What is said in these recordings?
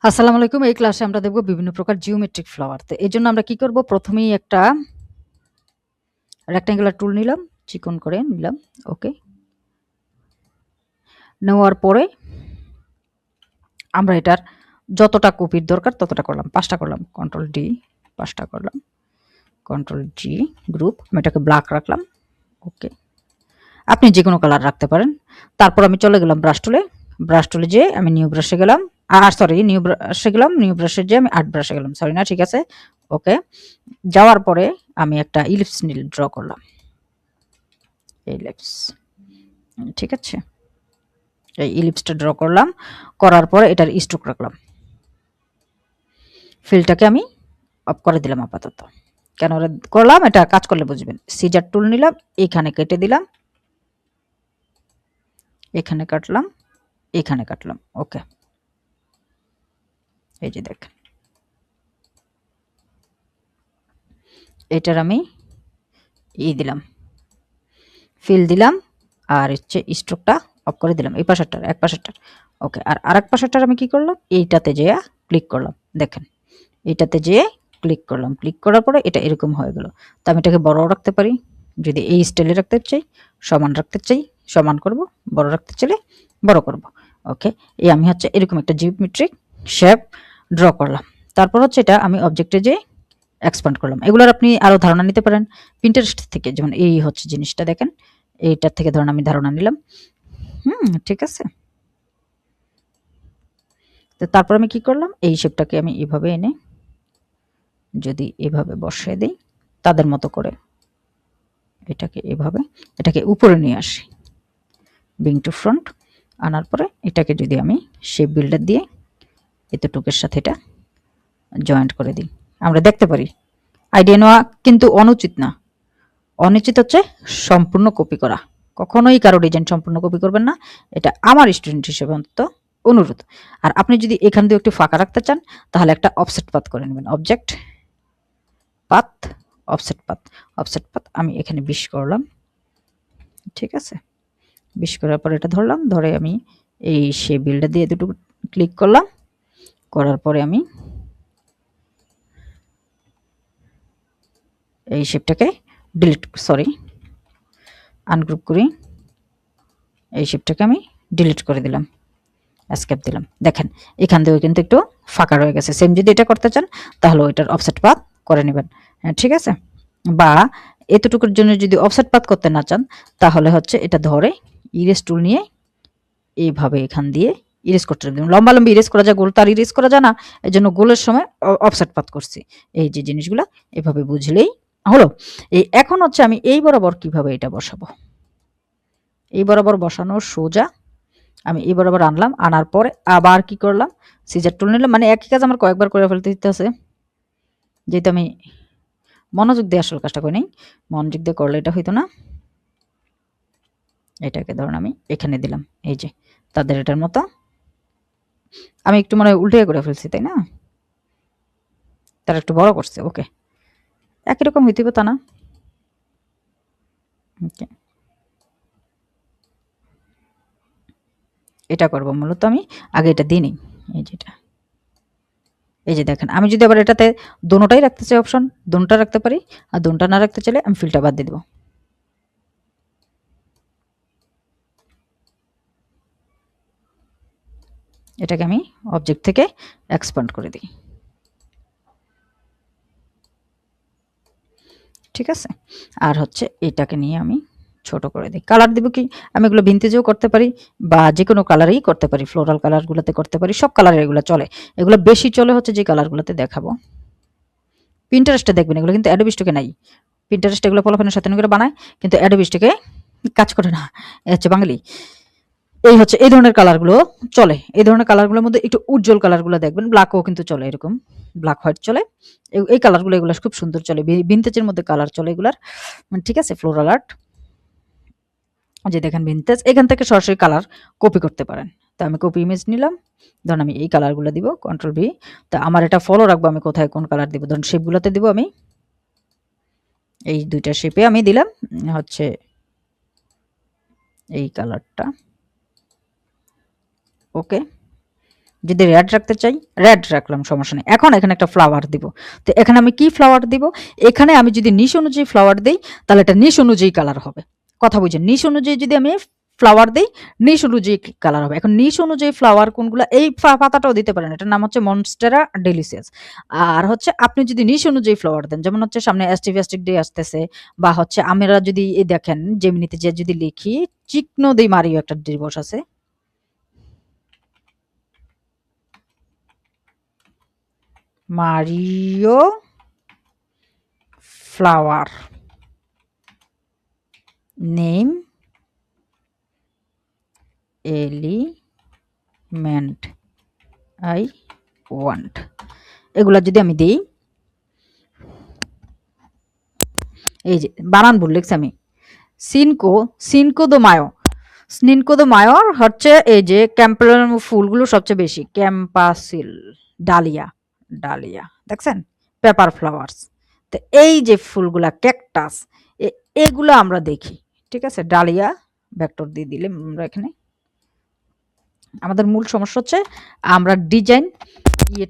আসসালামু আলাইকুম। এই ক্লাসে আমরা দেখব বিভিন্ন প্রকার জিওমেট্রিক ফ্লাওয়ার। তো এজন্য আমরা কি করব? প্রথমেই একটা রেক্টেঙ্গুলার টুল নিলাম, চিকন করে নিলাম। ওকে। নেওয়ার পরে আমরা এটার যতটা কপির দরকার ততটা করলাম। ৫ টা করলাম। কন্ট্রোল ডি ৫ টা করলাম। কন্ট্রোল জি গ্রুপ। আমি এটাকে ব্ল্যাক রাখলাম। ওকে। আপনি যেকোনো কালার রাখতে পারেন। তারপর আমি চলে গেলাম ব্রাশ টুলে। ব্রাশ টুলে যেয়ে আমি নিউ ব্রাশে গেলাম। সরি নিউ ব্রাশে গেলাম। নিউ ব্রাশে যেয়ে আমি আর্ট ব্রাশে গেলাম। সরি না, ঠিক আছে। ওকে। যাওয়ার পরে আমি একটা ইলিপস নীল ড্র করলাম। ইলিপস, ঠিক আছে। এই ইলিপসটা ড্র করলাম। করার পরে এটার স্ট্রোক রাখলাম। ফিলটাকে আমি অফ করে দিলাম আপাতত। কেন করলাম? এটা কাজ করলে বুঝবেন। সিজার টুল নিলাম, এখানে কেটে দিলাম, এখানে কাটলাম, এখানে কাটলাম। ওকে। এই যে দেখেন, এটার আমি দিলাম, ফিল দিলাম, আর হচ্ছে স্ট্রোকটা অফ করে দিলাম। এই পাশেরটার, এক পাশেরটার। ওকে। আর আরেক পাশেরটার আমি কি করলাম? এইটাতে যেয়ে ক্লিক করলাম। দেখেন, এটাতে যেয়ে ক্লিক করলাম। ক্লিক করার পরে এটা এরকম হয়ে গেল। তো আমি এটাকে বড় রাখতে পারি। যদি এই স্টাইলে রাখতে চাই, সমান রাখতে চাই, সমান করব। বড় রাখতে চাইলে বড় করব। ওকে। আমি হচ্ছে এরকম একটা জিওমেট্রিক শেপ ড্র করলাম। তারপর হচ্ছে এটা আমি অবজেক্টে যেয়ে এক্সপ্যান্ড করলাম। এগুলোর আপনি আরও ধারণা নিতে পারেন পিন্টারেস্ট থেকে। যেমন এই হচ্ছে জিনিসটা, দেখেন, এইটার থেকে ধরুন আমি ধারণা নিলাম। ঠিক আছে। তো তারপর আমি কি করলাম? এই শেপটাকে আমি এভাবে এনে যদি এভাবে বসিয়ে দিই, তাদের মতো করে এটাকে এভাবে, এটাকে উপরে নিয়ে আসি, বিং টু ফ্রন্ট আনার পরে এটাকে যদি আমি শেপ বিল্ডার দিয়ে এতটুকের সাথে এটা জয়েন্ট করে দিই, আমরা দেখতে পারি। আইডিয়া নেওয়া কিন্তু অনুচিত না। অনুচিত হচ্ছে সম্পূর্ণ কপি করা। কখনোই কারো ডিজাইন সম্পূর্ণ কপি করবেন না। এটা আমার স্টুডেন্ট হিসেবে অন্তত অনুরোধ। আর আপনি যদি এখান দিয়ে একটু ফাঁকা রাখতে চান, তাহলে একটা অফসেট পাথ করে নেবেন। Object path, offset path. Offset path আমি এখানে 20 করলাম। ঠিক আছে। 20 করার পর এটা ধরলাম, ধরে আমি এই সে বিল্ডার দিয়ে দুটো ক্লিক করলাম। করার পরে আমি এই শেপটাকে আনগ্রুপ করি। এই শেপটাকে আমি ডিলিট করে দিলাম, এসকেপ দিলাম। দেখেন, এখান থেকেও কিন্তু একটু ফাঁকা রয়ে গেছে। সেম যদি এটা করতে চান, তাহলে ওইটার অফসেট পাথ করে নেবেন। হ্যাঁ, ঠিক আছে। বা এতটুকুর জন্য যদি অফসেট পাথ করতে না চান, তাহলে হচ্ছে এটা ধরে ইরেজ টুল নিয়ে এইভাবে এখান দিয়ে ইরেজ করতে হবে। লম্বা লম্বি ইরেজ করা যায়, গোল তার ইরেজ করা যায় না। এই জন্য গোলের সময় অফসেট পাথ করছি। এই যে জিনিসগুলা এভাবে বুঝলেই হলো। এখন হচ্ছে আমি এই বরাবর কিভাবে এটা বসাবো। এই বরাবর বসানো সোজা। আমি এই বরাবর আনলাম, আনার পরে আবার কি করলাম? সিজার টুল নিলাম। মানে একই কাজ আমার কয়েকবার করে ফেলতে দিতেছে, যেহেতু আমি মনোযোগ দিয়ে আসল কাজটা করি নাই। মনোযোগ দিয়ে করলে এটা হইতো না। এটাকে ধরুন আমি এখানে দিলাম। এই যে তাদের এটার মতো আমি একটু মনে হয় উল্টে করে ফেলছি, তাই না? তারা একটু বড় করছে। ওকে। একই রকম হইতে তা না। ওকে। এটা করব মূলত আমি আগে এটা দিই নি। এই যেটা, এই যে দেখেন, আমি যদি আবার এটাতে দোনোটাই রাখতে চাই, অপশন দোনোটা রাখতে পারি। আর দোনোটা না রাখতে চাইলে আমি ফিলটা বাদ দিয়ে দেবো। এটাকে আমি অবজেক্ট থেকে এক্সপ্যান্ড করে দিই। ঠিক আছে। আর হচ্ছে এটাকে নিয়ে আমি ছোট করে দিই। কালার দিব কি? আমি এগুলো ভিন্টেজেও করতে পারি, বা যে কোনো কালারেই করতে পারি। ফ্লোরাল কালারগুলোতে করতে পারি। সব কালারের এগুলো চলে। এগুলো বেশি চলে হচ্ছে যে কালারগুলোতে দেখাবো। পিন্টারেস্টে দেখবেন এগুলো কিন্তু অ্যাডোবি স্টকে নাই। পিন্টারেস্ট এগুলো ফলাফলের সাথে করে বানায়, কিন্তু অ্যাডোবি স্টকে কাজ করে না। এ হচ্ছে বাঙালি। এই হচ্ছে এই ধরনের কালারগুলো চলে। এই ধরনের কালারগুলোর মধ্যে একটু উজ্জ্বল কালারগুলো দেখবেন। ব্ল্যাকও কিন্তু চলে, এরকম ব্ল্যাক হোয়াইট চলে। এই কালারগুলো এগুলো খুব সুন্দর চলে। ভিন্টেজের মধ্যে কালার চলে এগুলার। ঠিক আছে। ফ্লোরাল আর্ট, যে দেখেন ভিন্টেজ, এখান থেকে সরাসরি কালার কপি করতে পারেন। তো আমি কপি ইমেজ নিলাম। ধরুন আমি এই কালারগুলো দিব, কন্ট্রোল ভি। তো আমার এটা ফলো রাখবো আমি কোথায় কোন কালার দিব। ধরুন শেপগুলোতে দিব আমি। এই দুইটা শেপে আমি দিলাম হচ্ছে এই কালারটা। ওকে। যদি রেড রাখতে চাই রেড রাখলাম, সমস্যা নেই। এখন এখানে একটা ফ্লাওয়ার দিব। তো এখানে আমি কি ফ্লাওয়ার দিব? এখানে আমি যদি নিশ অনুযায়ী ফ্লাওয়ার দিই তাহলে এটা নিশ অনুযায়ী কালার হবে। কথা বুঝেন? নিশ অনুযায়ী যদি আমি ফ্লাওয়ার দিই নিশ অনুযায়ী কালার হবে। এখন নিশ অনুযায়ী ফ্লাওয়ার কোনগুলা, এই পাতাটাও দিতে পারেন, এটার নাম হচ্ছে মনস্টেরা ডেলিসিয়াস। আর হচ্ছে আপনি যদি নিশ অনুযায়ী ফ্লাওয়ার দেন, যেমন হচ্ছে সামনে অ্যাস্টিক ডে আসতেছে, বা হচ্ছে আমরা যদি দেখেন জেমিনিতে যে যদি লিখি চিকনো দি মারিও একটা দিবস আছে, Mario flower name element I want, এগুলা যদি আমি দিই, এই যে বানান ভুল লিখছি আমি, সিনকো দো মায়ো, স্নিনকো দো মায়োর হচ্ছে এই যে ক্যাম্পেল ফুলগুলো সবচেয়ে বেশি, ক্যাম্পাসিল, ডালিয়া, ডালিয়া দেখছেন, পেপার ফ্লাওয়ার্স। তো এই যে ফুলগুলা ক্যাকটাস, এগুলো আমরা দেখি, ঠিক আছে। ডালিয়া ভেক্টর দিয়ে দিলে আমরা এখানে, আমাদের মূল সমস্যা হচ্ছে আমরা ডিজাইন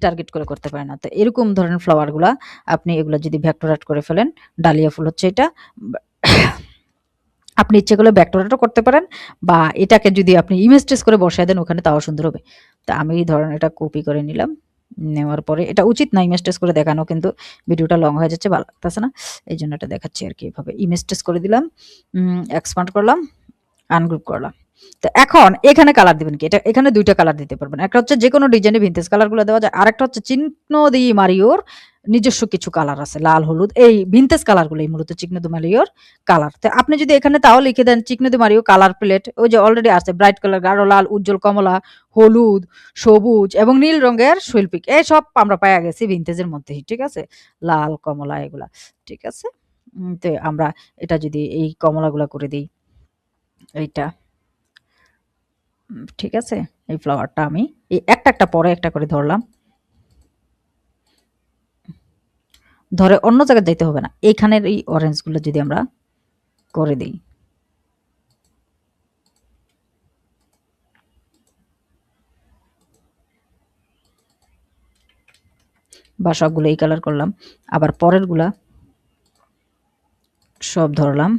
টার্গেট করে করতে পারি না। তো এরকম ধরনের ফ্লাওয়ারগুলা আপনি এগুলো যদি ভেক্টর অ্যাড করে ফেলেন, ডালিয়া ফুল হচ্ছে এটা, আপনি ইচ্ছে করলে ভেক্টরও করতে পারেন, বা এটাকে যদি আপনি ইমেজ ট্রেস করে বসায় দেন ওখানে, তাও সুন্দর হবে। তো আমি ধরেন এটা কপি করে নিলাম, নেওয়ার পরে এটা উচিত না ইমেজ ট্রেস করে দেখানো, কিন্তু ভিডিওটা লং হয়ে যাচ্ছে, ভালো লাগতেছে না, এই জন্য এটা দেখাচ্ছি আর কি। এভাবে ইমেজ ট্রেস করে দিলাম, এক্সপান্ড করলাম, আনগ্রুপ করলাম। তো এখন এখানে কালার দিবেন কি, এটা এখানে দুইটা কালার দিতে পারবেন, একটা হচ্ছে যে কোনো ডিজাইনে ভিনটেজ কালারগুলো দেওয়া যায়, আরেকটা হচ্ছে চিহ্ন দি মারিওর নিজস্ব কিছু কালার আছে, লাল হলুদ, এই ভিনটেজ কালারগুলো মূলত চিহ্ন দি মারিওর কালার। তো আপনি যদি এখানে তাও লিখে দেন চিহ্ন দি মারিও কালার প্লেট, ওই যে অলরেডি আছে ব্রাইট কালার, গাঢ় লাল, উজ্জ্বল কমলা, হলুদ, সবুজ এবং নীল রঙের শৈল্পিক, এই সব আমরা পাইয়া গেছি ভিনটেজের মধ্যেই, ঠিক আছে, লাল কমলা এগুলা, ঠিক আছে। তো আমরা এটা যদি এই কমলাগুলা করে দিই, এইটা ঠিক আছে, এই ফ্লাওয়ারটা আমি এই একটা একটা পরে একটা করে ধরলাম, ধরে অন্য জায়গায় যাইতে হবে না, এইখানের এই অরেঞ্জগুলো যদি আমরা করে দিই, বা সবগুলো এই কালার করলাম, আবার পরের গুলা সব ধরলাম,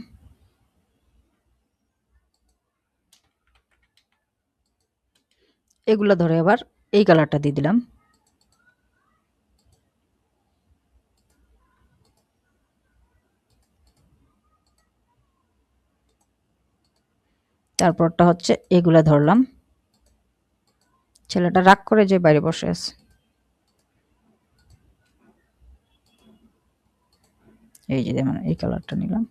এগুলা ধরে আবার এই কালারটা দিয়ে দিলাম, তারপরটা হচ্ছে এগুলা ধরলাম, ছেলেটা রাগ করে যে বাইরে বসে আছে, এই যে যেমন এই কালারটা নিলাম,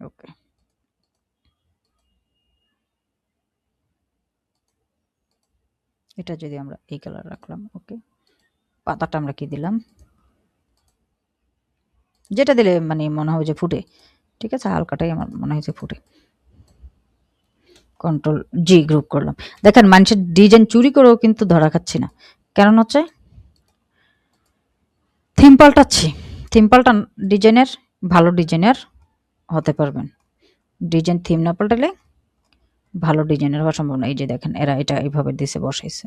ওকে। এটা যদি আমরা এই কালার রাখলাম, ওকে। পাতাটা আমরা কি দিলাম, যেটা দিলে মানে মনে হয় যে ফুটে, ঠিক আছে, হালকাটাই আমার মনে হয় যে ফুটে, কন্ট্রোল জি গ্রুপ করলাম। দেখেন মানুষের ডিজাইন চুরি করেও কিন্তু ধরা খাচ্ছি না, কারণ হচ্ছে থিম পাল্টাচ্ছি, থিম পাল্টান ডিজাইনের, ভালো ডিজাইনার হতে পারবেন, ডিজাইন থিম না পাল্টালে ভালো ডিজাইনার হওয়া সম্ভব না। এই যে দেখেন এরা এটা এইভাবে দিছে বসাইছে,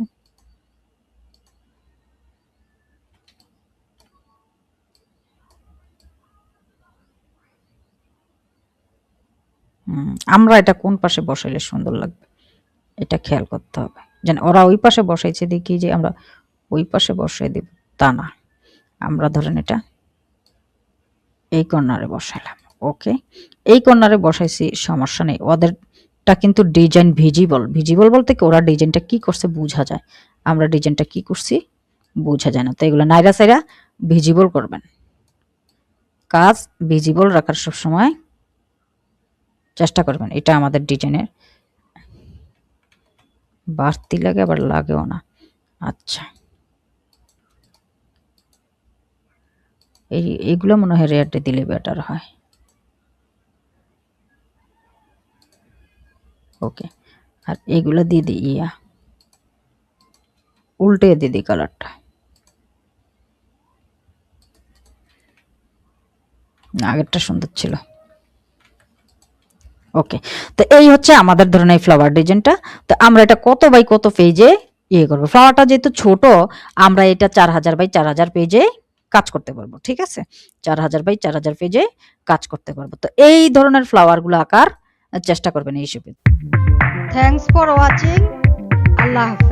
আমরা এটা কোন পাশে বসাইলে সুন্দর লাগবে এটা খেয়াল করতে হবে, যেন ওরা ওই পাশে বসাইছে দেখি যে আমরা ওই পাশে বসাই দিব, তা না, আমরা ধরেন এটা এই কর্নারে বসাইলাম, ওকে। এই কর্নারে বসাইছি, সমস্যা নেই, ওদেরটা কিন্তু ডিজাইন ভিজিবল, ভিজিবল বলতে কি ওরা ডিজাইনটা কি করছে বোঝা যায়, আমরা ডিজাইনটা কি করছি বোঝা যায় না। তো এগুলো নাইরা সাইরা ভিজিবল করবেন, কাজ ভিজিবল রাখার সবসময় চেষ্টা করবেন, এটা আমাদের ডিজাইনের বাড়তি লাগে আবার লাগেও না। আচ্ছা, এইগুলো মনে হয় রেডে দিলে বেটার হয়, ওকে। আর এইগুলো দিয়ে দিই, উল্টে দিয়ে দিই কালারটা, আগেরটা সুন্দর ছিল। ওকে, তো এই হচ্ছে আমাদের ধরনের ফ্লাওয়ার ডিজাইনটা। তো আমরা এটা কত বাই কত পেজে করবো, ফ্লাওয়ারটা যেহেতু ছোট আমরা এটা 4000 বাই 4000 পেজে কাজ করতে পারবো। ঠিক আছে, 4000 বাই 4000 পেজে কাজ করতে পারবো। তো এই ধরনের ফ্লাওয়ারগুলো আঁকার চেষ্টা করবেন এই হিসেবে। Thanks for watching. আল্লাহ হাফেজ।